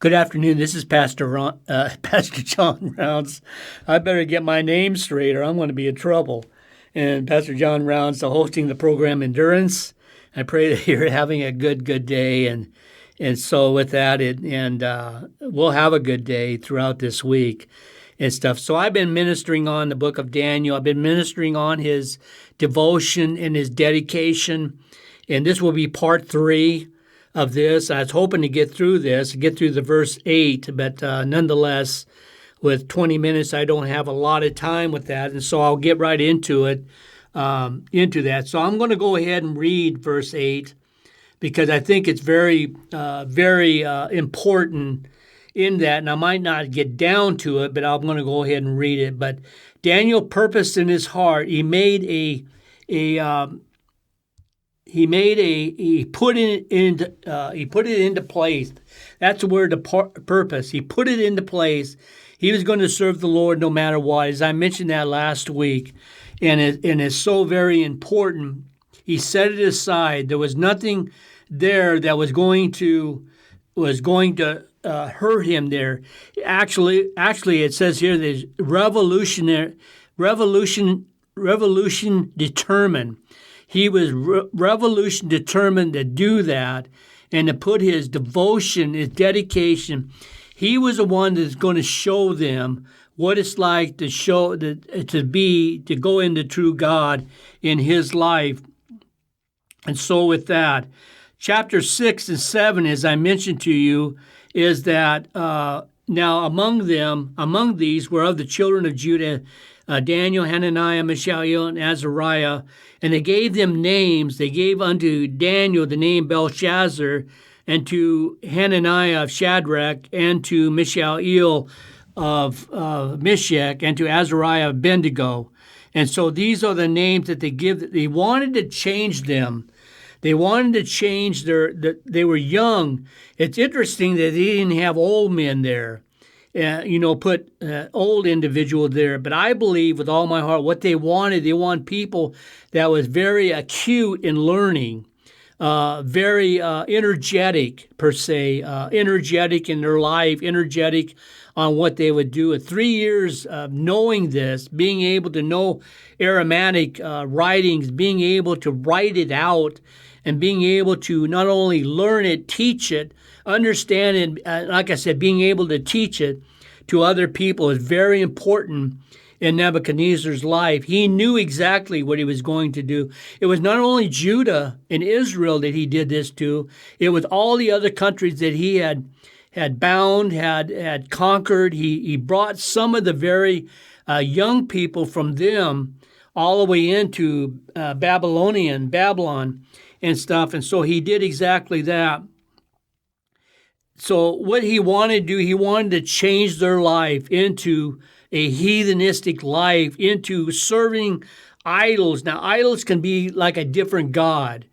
Good afternoon. This is Pastor John Rounds. I better get my name straight, or I'm going to be in trouble. And Pastor John Rounds, hosting the program Endurance. I pray that you're having a good day, and so with that, we'll have a good day throughout this week and stuff. So I've been ministering on the book of Daniel. I've been ministering on his devotion and his dedication, and this will be part 3 of this. I was hoping to get through the verse 8, but nonetheless, with 20 minutes, I don't have a lot of time with that, and so I'll get right into that. So I'm going to go ahead and read verse 8 because I think it's very important in that, and I might not get down to it, but I'm going to go ahead and read it. But Daniel purposed in his heart, he put it into place. That's the word, purpose. He put it into place. He was going to serve the Lord no matter what. As I mentioned that last week, and it's so very important. He set it aside. There was nothing there that was going to hurt him there. Actually, it says here there's revolution determined. He was revolution determined to do that and to put his devotion, his dedication. He was the one that's going to show them what it's like to go into true God in his life. And so with that, chapter 6 and 7, as I mentioned to you, is that now among these were of the children of Judah, Daniel, Hananiah, Mishael, and Azariah, and they gave them names. They gave unto Daniel the name Belshazzar, and to Hananiah of Shadrach, and to Mishael of Meshach, and to Azariah of Abednego. And so these are the names that they give. They wanted to change them. They wanted to change they were young. It's interesting that they didn't have old men there. Put old individual there. But I believe with all my heart what they want people that was very acute in learning, very energetic per se, energetic in their life, energetic on what they would do. 3 years of knowing this, being able to know Aramaic writings, being able to write it out, and being able to not only learn it, teach it, understand it, like I said, being able to teach it to other people is very important in Nebuchadnezzar's life. He knew exactly what he was going to do. It was not only Judah and Israel that he did this to, it was all the other countries that he had bound, had conquered. He brought some of the very young people from them all the way into Babylon and stuff. And so he did exactly that. So what he wanted to do, he wanted to change their life into a heathenistic life, into serving idols. Now, idols can be like a different God.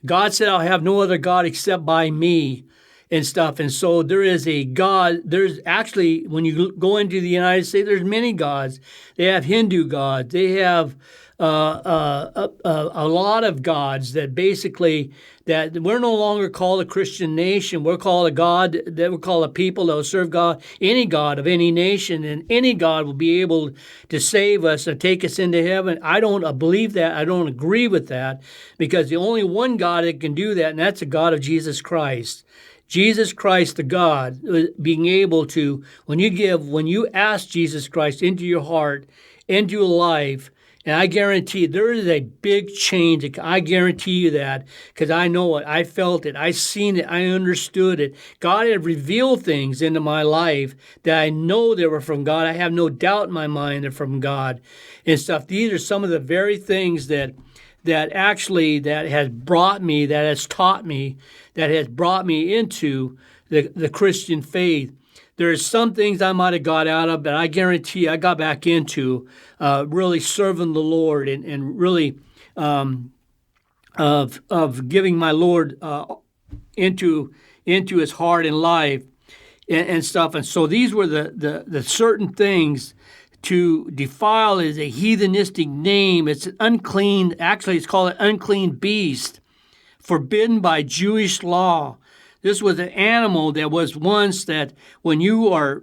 God said, I'll have no other God except by me and stuff. And so there is a God. There's actually, when you go into the United States, there's many gods. They have Hindu gods. They have a lot of gods that basically, that we're no longer called a Christian nation. We're called a God, that we're called a people that will serve God, any God of any nation, and any God will be able to save us and take us into heaven. I don't believe that. I don't agree with that, because the only one God that can do that, and that's the God of Jesus Christ. Jesus Christ, the God, being able to, when you ask Jesus Christ into your heart, into your life, and I guarantee there is a big change. I guarantee you that, because I know it. I felt it. I seen it. I understood it. God had revealed things into my life that I know they were from God. I have no doubt in my mind they're from God and stuff. These are some of the very things that has brought me, that has taught me, that has brought me into the Christian faith. There's some things I might have got out of, but I guarantee I got back into really serving the Lord and really of giving my Lord into his heart and life and stuff. And so these were the certain things. To defile is a heathenistic name. It's an unclean, actually it's called an unclean beast, forbidden by Jewish law. This was an animal that was once that when you are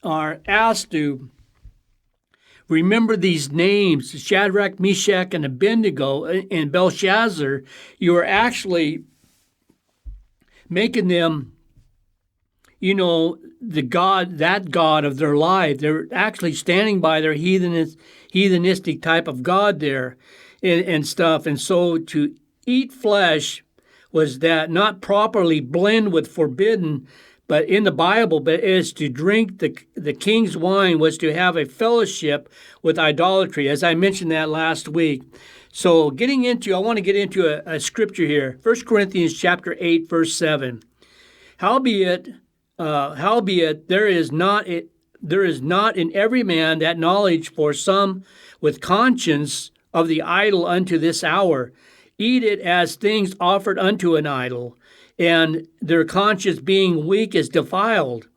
asked to remember these names, Shadrach, Meshach, and Abednego, and Belshazzar, you are actually making them, that God of their life. They're actually standing by their heathenistic type of God there and stuff. And so to eat flesh was that not properly blend with forbidden, but in the Bible, but is to drink the king's wine was to have a fellowship with idolatry, as I mentioned that last week. So I want to get into a scripture here. 1 Corinthians chapter 8, verse 7. Howbeit, there is not in every man that knowledge, for some with conscience of the idol unto this hour eat it as things offered unto an idol, and their conscience being weak is defiled.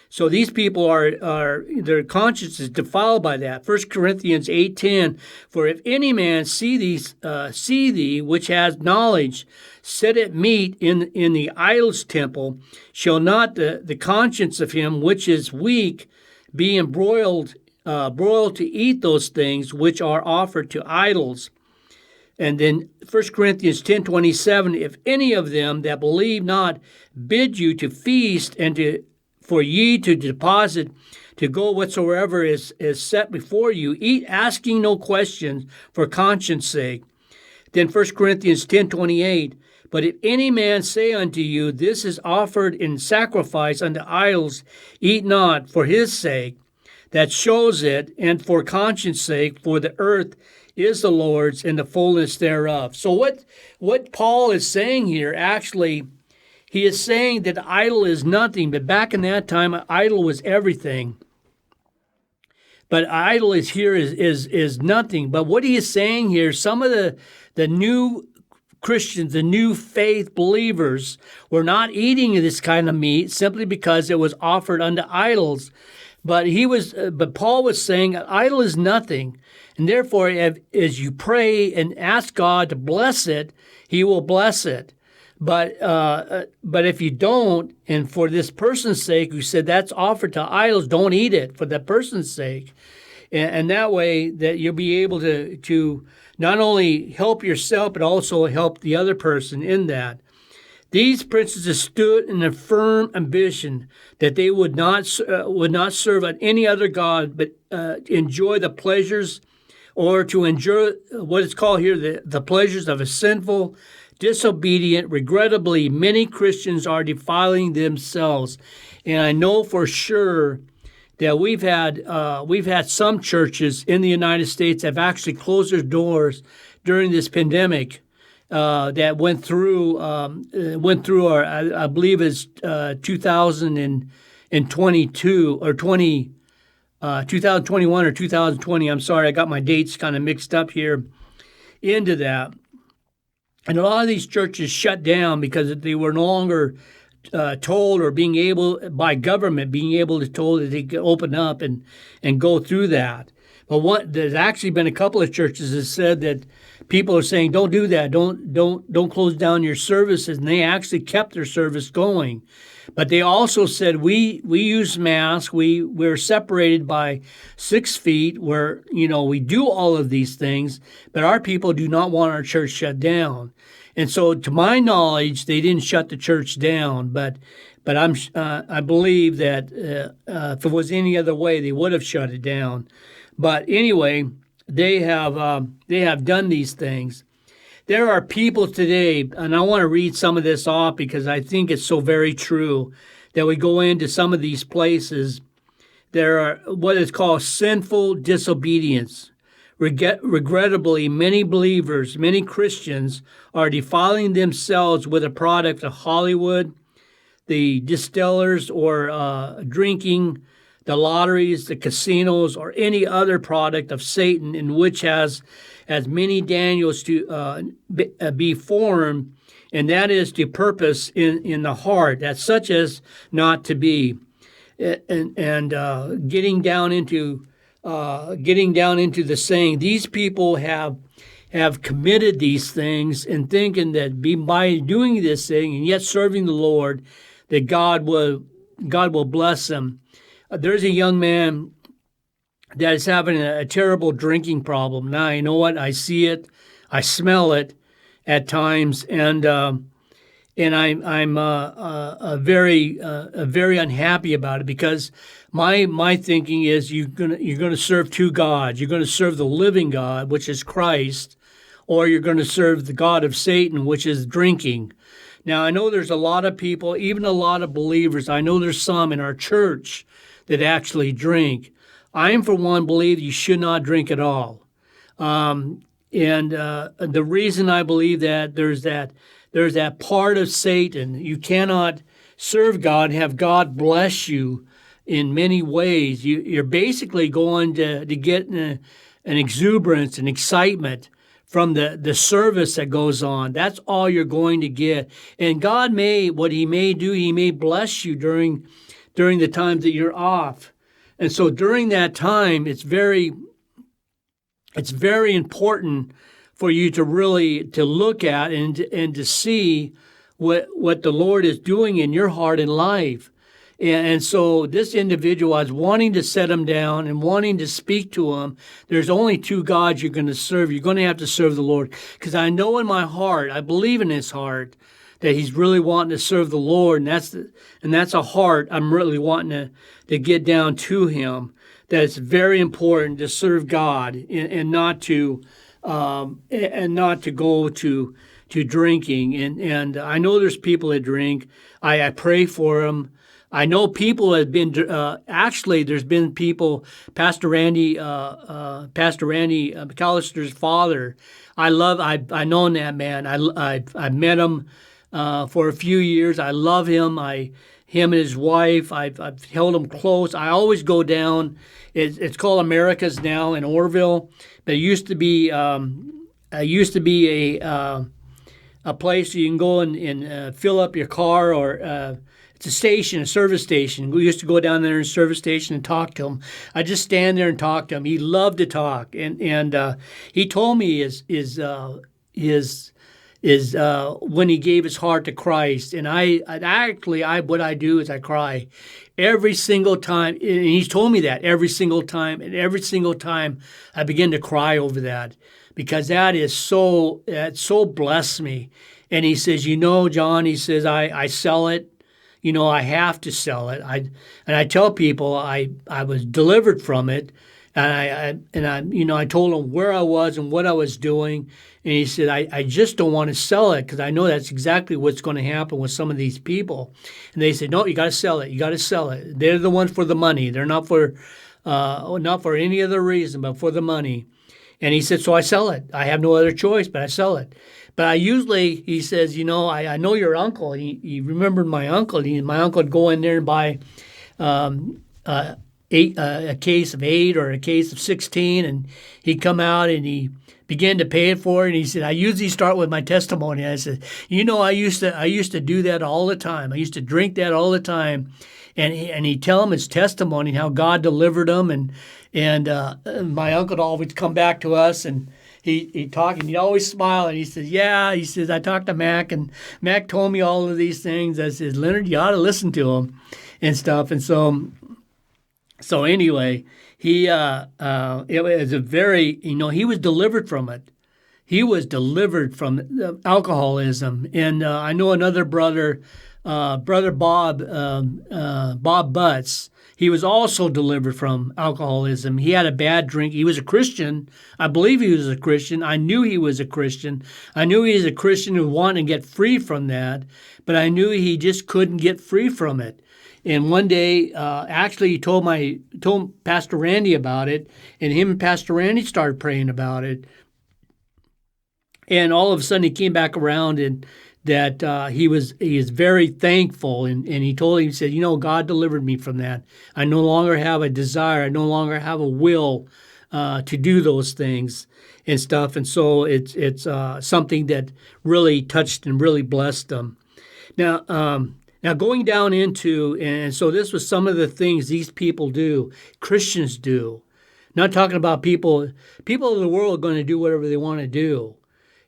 So these people their conscience is defiled by that. 1 Corinthians 8:10. For if any man see thee, which has knowledge, set at meat in the idol's temple, shall not the conscience of him which is weak be embroiled to eat those things which are offered to idols? And then 1 Corinthians 10:27, if any of them that believe not bid you to feast and for ye to deposit to go whatsoever is set before you, eat asking no questions for conscience sake. Then 1 Corinthians 10:28, but if any man say unto you, this is offered in sacrifice unto idols, eat not for his sake that shows it, and for conscience sake, for the earth is the Lord's and the fullness thereof. So what Paul is saying here, actually, he is saying that idol is nothing, but back in that time, an idol was everything. But idol is nothing. But what he is saying here, some of the new Christians, the new faith believers, were not eating this kind of meat simply because it was offered unto idols. But Paul was saying an idol is nothing. And therefore, as you pray and ask God to bless it, he will bless it. But if you don't, and for this person's sake, who said that's offered to idols, don't eat it for that person's sake. And that way that you'll be able to not only help yourself, but also help the other person in that. These princes stood in a firm ambition that they would not serve any other god, but enjoy the pleasures, or to enjoy what is called here the pleasures of a sinful, disobedient. Regrettably, many Christians are defiling themselves, and I know for sure that we've had some churches in the United States have actually closed their doors during this pandemic. That went through our, I believe it's 2022 or 2021 or 2020. I'm sorry, I got my dates kind of mixed up here into that. And a lot of these churches shut down because they were no longer told or being able by government told that they could open up and go through that. But there's actually been a couple of churches that said that people are saying, don't do that, don't close down your services, and they actually kept their service going. But they also said we use masks, we're separated by 6 feet, where we do all of these things, but our people do not want our church shut down. And so, to my knowledge, they didn't shut the church down, but I believe that if it was any other way, they would have shut it down. But anyway, they have done these things. There are people today, and I want to read some of this off because I think it's so very true, that we go into some of these places. There are what is called sinful disobedience. Regrettably, many believers, many Christians are defiling themselves with a product of Hollywood, the distillers, or drinking, the lotteries, the casinos, or any other product of Satan, in which has as many Daniels to be formed, and that is to purpose in the heart, that such as not to be, and getting down into the saying. These people have have committed these things and thinking that by doing this thing and yet serving the Lord, that God will bless them. There's a young man that is having a terrible drinking problem. Now, you know what? I see it, I smell it at times, and I'm very unhappy about it, because my thinking is you're gonna serve two gods. You're gonna serve the living God, which is Christ, or you're gonna serve the God of Satan, which is drinking. Now, I know there's a lot of people, even a lot of believers. I know there's some in our church that actually drink. I, for one, believe you should not drink at all. And the reason I believe that there's that part of Satan. You cannot serve God and have God bless you in many ways. You're basically going to get an exuberance and excitement from the service that goes on. That's all you're going to get. And God what he may do, he may bless you during the times that you're off. And so during that time, it's very important for you to really to look at and to see what the Lord is doing in your heart and life. And so this individual, I was wanting to set him down and wanting to speak to him. There's only two gods you're going to serve. You're going to have to serve the Lord, because I know in my heart, I believe in his heart, that he's really wanting to serve the Lord, and that's a heart I'm really wanting to get down to him. That it's very important to serve God and not to go to drinking. And I know there's people that drink. I pray for them. I know people have been actually. There's been people. Pastor Randy McAllister's father. I've known that man. I met him for a few years. I love him. Him and his wife. I've held them close. I always go down. It's called America's now in Orville, but it used to be a place you can go and fill up your car, or it's a station, a service station. We used to go down there in a service station and talk to him. I just stand there and talk to him. He loved to talk, and he told me his when he gave his heart to Christ. And what I do is I cry every single time. And he's told me that every single time, and every single time I begin to cry over that, because that so blessed me. And he says, John, he says, I sell it. I have to sell it. I tell people I was delivered from it, and I told him where I was and what I was doing, and he said I just don't want to sell it, because I know that's exactly what's going to happen with some of these people. And they said, no, you got to sell it. You got to sell it. They're the ones for the money. They're not for any other reason, but for the money. And he said, so I sell it. I have no other choice, but I sell it. But he says, I know your uncle. He remembered my uncle. My uncle would go in there and buy a case of 8 or a case of 16, and he'd come out and he began to pay it for it. And he said, I usually start with my testimony. I said, I used to do that all the time. I used to drink that all the time. And he'd tell him his testimony, how God delivered him. And my uncle would always come back to us, and he'd talk, and he'd always smile, and he said, yeah, he says, I talked to Mac, and Mac told me all of these things. I said, Leonard, you ought to listen to him and stuff. And so anyway, it was a very, he was delivered from it. He was delivered from alcoholism. And I know another brother, Brother Bob Butts. He was also delivered from alcoholism. He had a bad drink. He was a Christian. I believe he was a Christian. I knew he was a Christian. I knew he was a Christian who wanted to get free from that, but I knew he just couldn't get free from it. And one day, actually, he told Pastor Randy about it, and him and Pastor Randy started praying about it. And all of a sudden, he came back around, and that he is very thankful, and he told him, he said, God delivered me from that. I no longer have a desire. I no longer have a will to do those things and stuff. And so it's something that really touched and really blessed them. Now going down into, and so this was some of the things these people do, Christians do. Not talking about people. People of the world are going to do whatever they want to do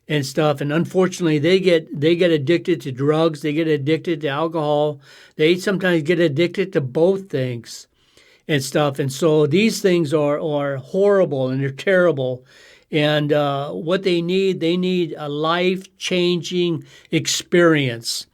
and stuff. And unfortunately, they get addicted to drugs. They get addicted to alcohol. They sometimes get addicted to both things and stuff. And so these things are horrible and they're terrible. And what they need a life-changing experience.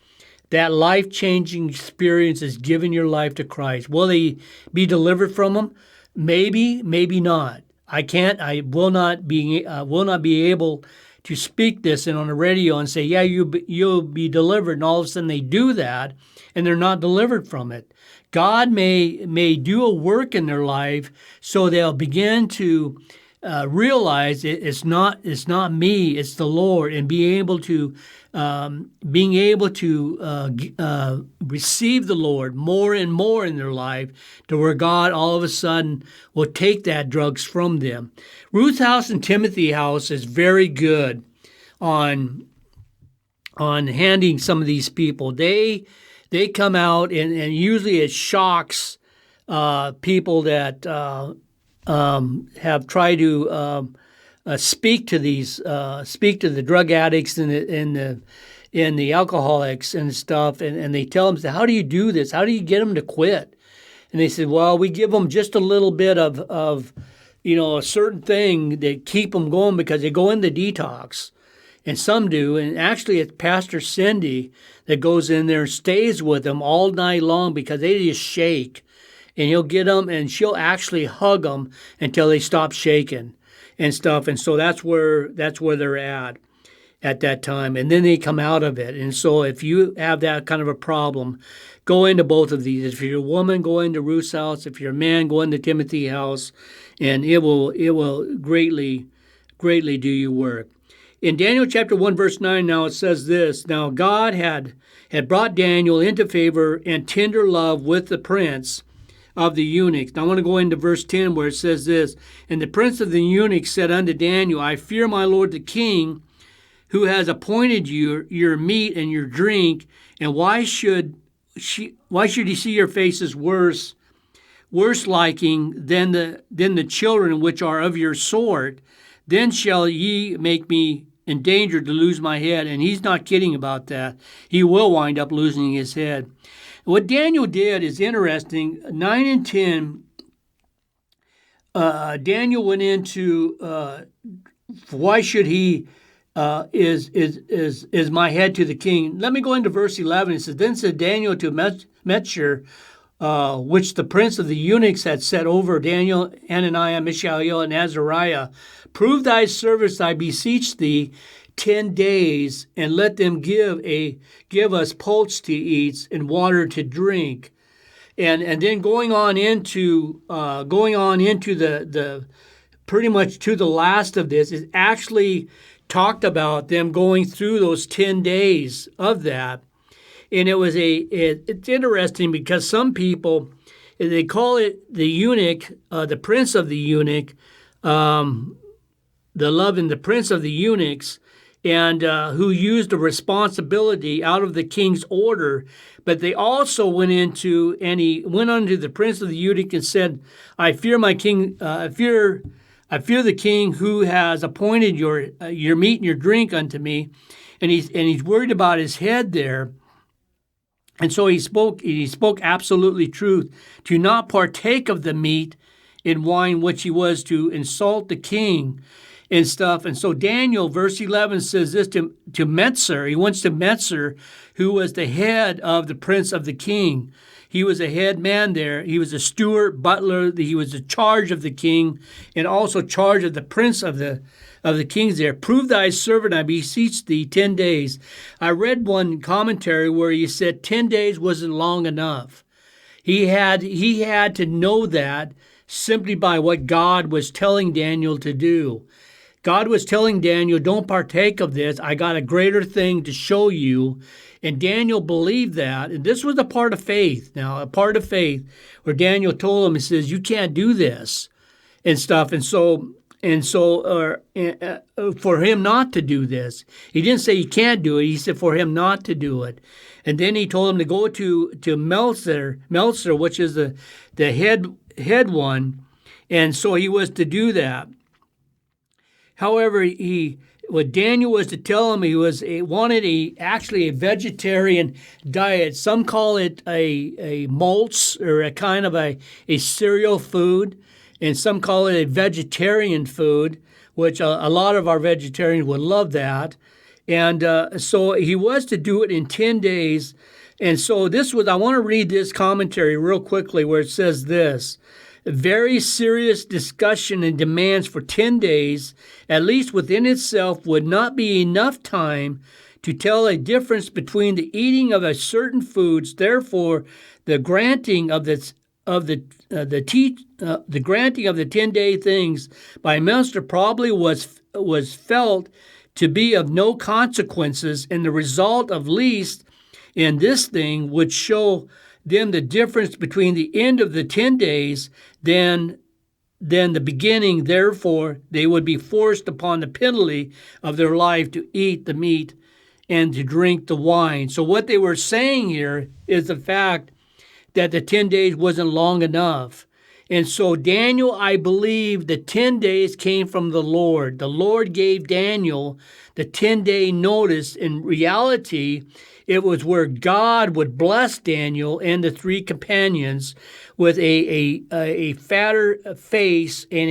That life-changing experience is giving your life to Christ. Will they be delivered from them? Maybe, maybe not. I will not be able to speak this and on the radio and say, yeah, you'll be delivered. And all of a sudden they do that and they're not delivered from it. God may do a work in their life so they'll begin to realize it's not me, it's the Lord, and being able to receive the Lord more and more in their life, to where God all of a sudden will take that drugs from them. Ruth's house and Timothy house is very good on handling some of these people. They come out and usually it shocks people that have tried to speak to the drug addicts and the alcoholics and stuff, and they tell them, how do you do this? How do you get them to quit? And they said, well, we give them just a little bit of a certain thing that keep them going, because they go into detox, and some do. And actually, it's Pastor Cindy that goes in there and stays with them all night long, because they just shake. And he'll get them, and she'll actually hug them until they stop shaking and stuff. And so that's where they're at that time. And then they come out of it. And so if you have that kind of a problem, go into both of these. If you're a woman, go into Ruth's house. If you're a man, go into Timothy's house, and it will greatly, greatly do you work. In Daniel chapter 1, verse 9, now it says this: Now God had brought Daniel into favor and tender love with the prince of the eunuchs. Now I want to go into verse 10 where it says this: And the prince of the eunuchs said unto Daniel, I fear my lord the king, who has appointed you your meat and your drink, and why should he see your faces worse liking than the children which are of your sort? Then shall ye make me in danger to lose my head. And he's not kidding about that. He will wind up losing his head. What Daniel did is interesting. 9 and 10, Daniel went into why should he is my head to the king. Let me go into verse 11. It says, Then said Daniel to Melchizedek, which the prince of the eunuchs had set over Daniel, Hananiah, Mishael, and Azariah, Prove thy service, I beseech thee, 10 days, and let them give us pulse to eat and water to drink. And then going on into the pretty much to the last of this, is actually talked about them going through those 10 days of that. And it's interesting because some people, they call it the eunuch, the prince of the eunuch, the love and the prince of the eunuchs, and who used the responsibility out of the king's order. But they also went unto the prince of the eunuch and said, I fear my king, I fear the king who has appointed your meat and your drink unto me. And he's worried about his head there. And so he spoke absolutely truth, to not partake of the meat and wine which he was to insult the king and stuff. And so Daniel, verse 11, says this to Melchizedek. He went to Melchizedek, who was the head of the prince of the king. He was a head man there. He was a steward, butler. He was in charge of the king and also charge of the prince of the kings there. Prove thy servant, I beseech thee, 10 days. I read one commentary where he said 10 days wasn't long enough. He had to know that simply by what God was telling Daniel to do. God was telling Daniel, don't partake of this. I got a greater thing to show you. And Daniel believed that. And this was a part of faith. Now, a part of faith where Daniel told him, he says, you can't do this and stuff. And so for him not to do this, he didn't say he can't do it. He said for him not to do it. And then he told him to go to Melchizedek, which is the head one, And so he was to do that. However, what Daniel was to tell him, he wanted actually a vegetarian diet. Some call it a malts, or a kind of a cereal food, and some call it a vegetarian food, which a lot of our vegetarians would love that. And so he was to do it in 10 days. And so I want to read this commentary real quickly, where it says this: very serious discussion and demands for 10 days, at least within itself, would not be enough time to tell a difference between the eating of a certain foods. Therefore, the granting of the 10-day things by a minister probably was felt to be of no consequences, and the result of least in this thing would show them the difference between the end of the 10 days than the beginning. Therefore, they would be forced upon the penalty of their life to eat the meat and to drink the wine. So what they were saying here is the fact that the 10 days wasn't long enough. And so Daniel, I believe the 10 days came from the Lord. The Lord gave Daniel the 10-day notice. In reality, it was where God would bless Daniel and the three companions with a fatter face and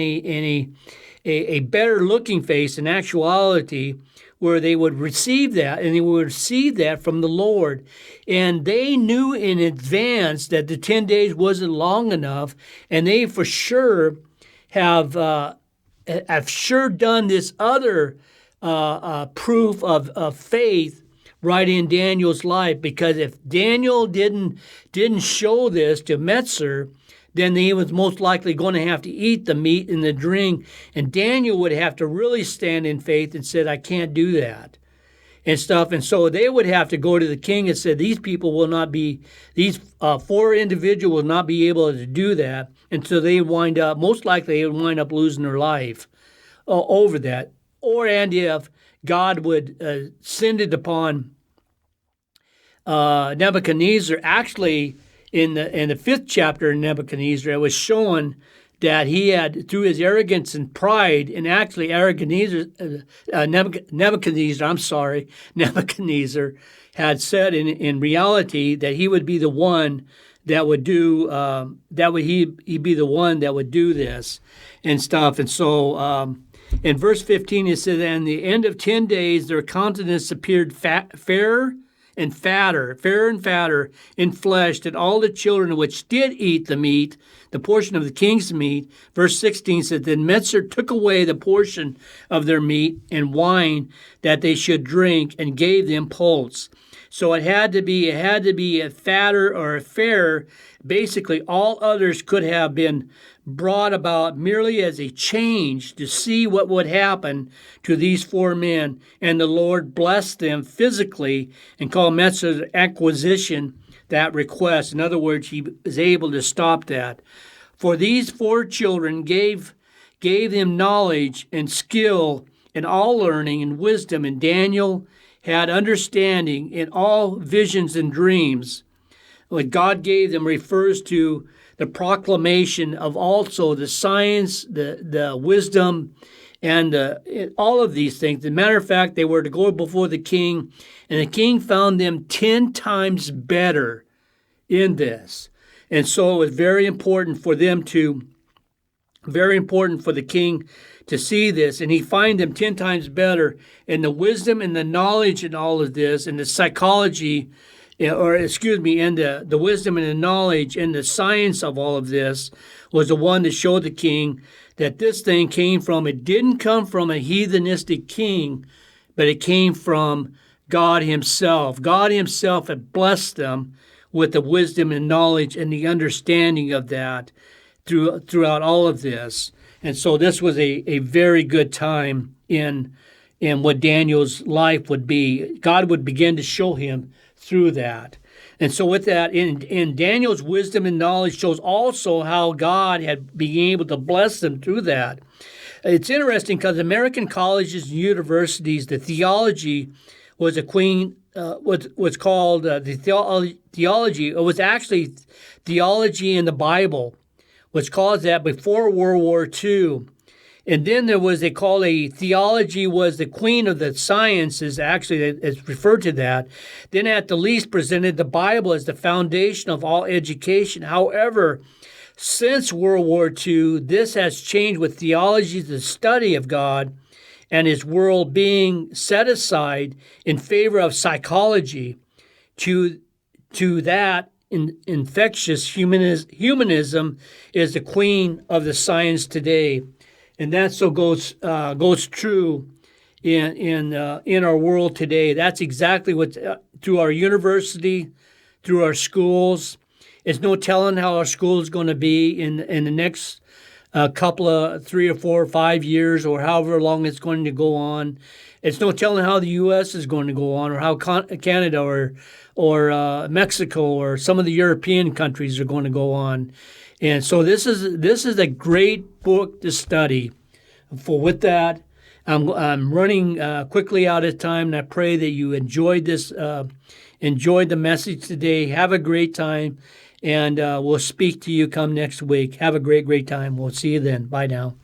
a better looking face in actuality, where they would receive that, and they would receive that from the Lord. And they knew in advance that the 10 days wasn't long enough, and they for sure have sure done this other proof of faith right in Daniel's life, because if Daniel didn't show this to Metzer, then he was most likely going to have to eat the meat and the drink, and Daniel would have to really stand in faith and said, I can't do that and stuff. And so they would have to go to the king and say, these four individuals will not be able to do that. And so most likely they would wind up losing their life over that. And if God would send it upon Nebuchadnezzar, actually in the 5th chapter of Nebuchadnezzar, it was shown that he had, through his arrogance and pride, and actually Nebuchadnezzar had said in reality that he would be the one that would do he'd be the one that would do this and stuff. And so in verse 15 it says, "And the end of 10 days their countenance appeared fairer and fatter in flesh than all the children which did eat the meat, the portion of the king's meat." Verse 16 said, "Then Metzer took away the portion of their meat and wine that they should drink, and gave them pulse." So it had to be a fatter or a fairer. Basically, all others could have been brought about merely as a change to see what would happen to these four men. And the Lord blessed them physically and called Metzer's acquisition that request. In other words, he was able to stop that. For these four children gave them knowledge and skill in all learning and wisdom, and Daniel had understanding in all visions and dreams. What God gave them refers to the proclamation of also the science, the wisdom, and all of these things. As a matter of fact, they were to go before the king, and the king found them 10 times better in this. And so it was very important for the king to see this, and he find them 10 times better in the wisdom and the knowledge and all of this, and the psychology, and the wisdom and the knowledge and the science of all of this was the one that showed the king that this thing it didn't come from a heathenistic king, but it came from God himself. God himself had blessed them with the wisdom and knowledge and the understanding of that throughout all of this. And so this was a very good time in what Daniel's life would be. God would begin to show him through that. And so with that, in Daniel's wisdom and knowledge shows also how God had been able to bless them through that. It's interesting because American colleges and universities, the theology was was called the theology. It was actually theology in the Bible was called that before World War II. And then there was, they call theology was the queen of the sciences, actually, it's referred to that. Then at the least presented the Bible as the foundation of all education. However, since World War II, this has changed with theology, the study of God and his world being set aside in favor of psychology. To that, infectious humanism is the queen of the science today. And that so goes true in our world today. That's exactly what through our university, through our schools. It's no telling how our school is going to be in the next couple of 3 or 4 or 5 years, or however long it's going to go on. It's no telling how the U.S. is going to go on, or how Canada or Mexico or some of the European countries are going to go on. And so this is a great book to study. With that, I'm running quickly out of time, and I pray that you enjoyed the message today. Have a great time, and we'll speak to you come next week. Have a great time. We'll see you then. Bye now.